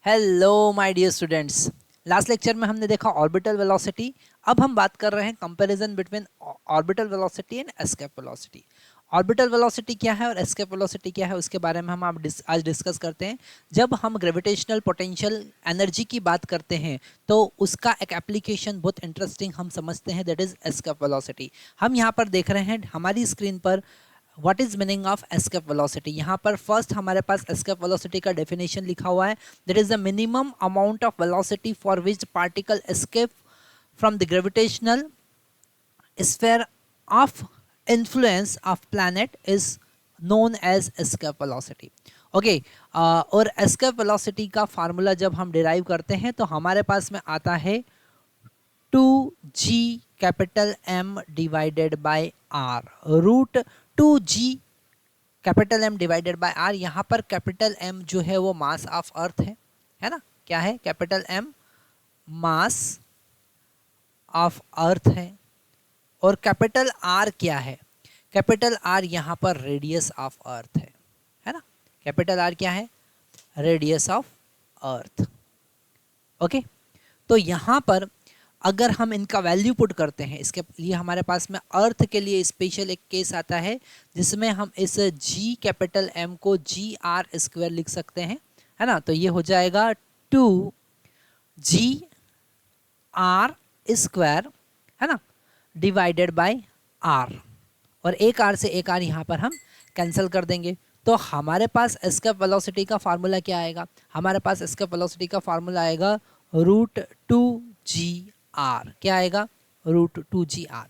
Hello my dear students. Last lecture में हमने देखा ऑर्बिटल वेलोसिटी। अब हम बात कर रहे हैं comparison between orbital velocity and escape velocity. Orbital velocity क्या है और एस्केप वेलोसिटी क्या है उसके बारे में हम आज डिस्कस करते हैं। जब हम ग्रेविटेशनल पोटेंशियल एनर्जी की बात करते हैं तो उसका एक एप्लीकेशन बहुत इंटरेस्टिंग हम समझते हैं, दैट इज एस्केप वेलोसिटी। हम यहाँ पर देख रहे हैं हमारी स्क्रीन पर what is meaning of escape velocity. यहाँ पर फर्स्ट हमारे पास एस्केप वेलोसिटी का डेफिनेशन लिखा हुआ है, that is the minimum amount of velocity for which particle escape from the gravitational sphere of influence of planet is known as escape velocity. Okay, और escape velocity का formula जब हम derive करते हैं तो हमारे पास में आता है 2g capital M divided by R, root 2g capital M divided by R। यहाँ पर कैपिटल M जो है वो मास ऑफ अर्थ है ना। क्या है? Capital M mass of earth है। और कैपिटल R क्या है? कैपिटल R यहाँ पर रेडियस ऑफ अर्थ है ना। कैपिटल R क्या है? Radius of earth. ओके, तो यहाँ पर अगर हम इनका वैल्यू पुट करते हैं, इसके लिए हमारे पास में अर्थ के लिए स्पेशल एक केस आता है जिसमें हम इस g कैपिटल M को GR स्क्वायर लिख सकते हैं, है ना। तो ये हो जाएगा 2GR स्क्वायर, है ना, डिवाइडेड बाय R। और एक R से एक R यहाँ पर हम कैंसिल कर देंगे। तो हमारे पास एस्केप वेलोसिटी का फार्मूला क्या आएगा? हमारे पास एस्केप वेलोसिटी का फार्मूला आएगा रूट 2GR। क्या आएगा? Root 2GR।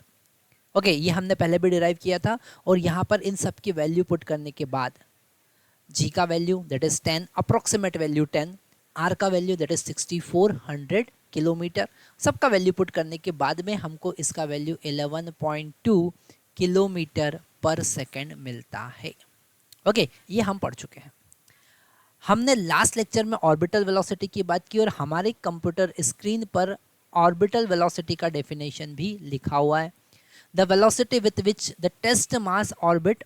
ओके, ये हमने पहले भी डिराइव किया था। और यहाँ पर इन सब की वैल्यू पुट करने के बाद G का value that is 10, approximate value 10, R का वैल्यू दैट इज 6400 किलोमीटर, सबका वैल्यू पुट करने के बाद में हमको इसका वैल्यू 11.2 किलोमीटर पर सेकेंड मिलता है। ओके, ये हम पढ़ चुके हैं। हमने लास्ट लेक्चर में ऑर्बिटल वेलोसिटी की बात की और हमारे कंप्यूटर स्क्रीन पर ऑर्बिटल वेलोसिटी का डेफिनेशन भी लिखा हुआ है। The velocity with which the test mass orbit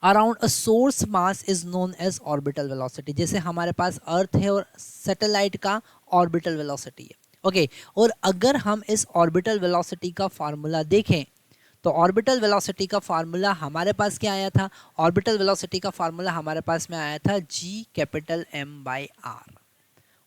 around a source mass is known as orbital velocity. जैसे हमारे पास अर्थ है और सैटेलाइट का ऑर्बिटल वेलोसिटी है। ओके, और अगर हम इस ऑर्बिटल वेलोसिटी का फार्मूला देखें तो ऑर्बिटल वेलोसिटी का फार्मूला हमारे पास क्या आया था? ऑर्बिटल वेलोसिटी का फार्मूला हमारे पास में आया था G capital M by R।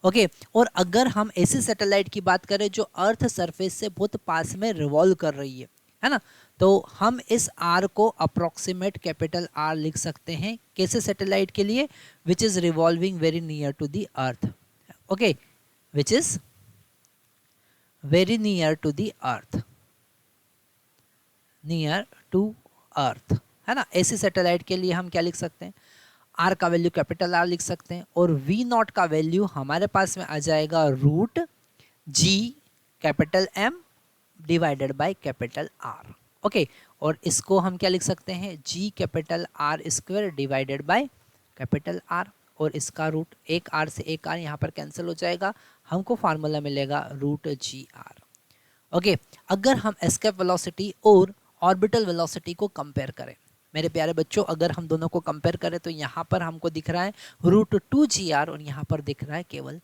Okay, और अगर हम ऐसे सैटेलाइट की बात करें जो अर्थ सरफेस से बहुत पास में रिवॉल्व कर रही है ना, तो हम इस R को अप्रोक्सीमेट कैपिटल R लिख सकते हैं। कैसे सैटेलाइट के लिए? Which is revolving very near to the earth. Okay, which is very near to the earth, near to earth, है ना। ऐसी सैटेलाइट के लिए हम क्या लिख सकते हैं? R का वैल्यू कैपिटल R लिख सकते हैं और V0 का वैल्यू हमारे पास में आ जाएगा root G capital M divided by capital R। Okay, और इसको हम क्या लिख सकते हैं? G capital R square divided by capital R। और इसका रूट एक R से एक R यहाँ पर कैंसिल हो जाएगा, हमको फार्मूला मिलेगा रूट GR। ओके, अगर हम एस्केप वेलोसिटी और ऑर्बिटल वेलोसिटी को कंपेयर करें मेरे प्यारे बच्चों, अगर हम दोनों को कंपेयर करें तो यहाँ पर हमको दिख रहा है रूट 2GR और यहाँ पर दिख रहा है केवल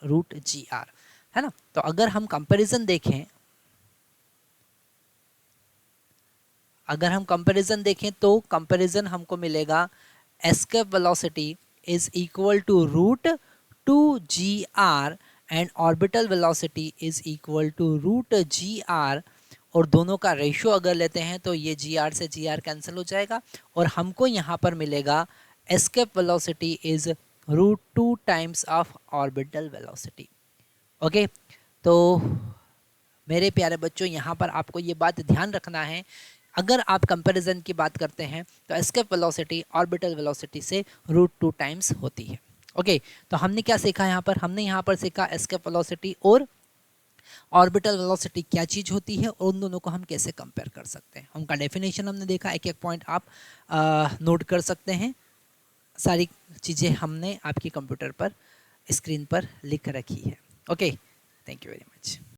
रूट GR, है ना। तो अगर हम कंपैरिजन देखें, तो कंपैरिजन हमको मिलेगा escape velocity is equal to root 2GR and orbital velocity is equal to root GR। और दोनों का रेशियो अगर लेते हैं तो ये GR से GR कैंसिल हो जाएगा और हमको यहाँ पर मिलेगा escape velocity is root 2 times of orbital velocity. Okay, तो मेरे प्यारे बच्चों यहाँ पर आपको ये बात ध्यान रखना है, अगर आप कंपैरिजन की बात करते हैं तो एस्केप वेलोसिटी ऑर्बिटल वेलोसिटी से रूट 2 टाइम्स होती है। ओके, तो हमने क्या सीखा यहाँ पर? हमने यहाँ पर सीखा एस्केप वेलोसिटी और ऑर्बिटल वेलोसिटी क्या चीज़ होती है और उन दोनों को हम कैसे कंपेयर कर सकते हैं। उनका डेफिनेशन हमने देखा, एक एक पॉइंट आप नोट कर सकते हैं। सारी चीज़ें हमने आपकी कंप्यूटर पर स्क्रीन पर लिख रखी है। Okay, thank you very much.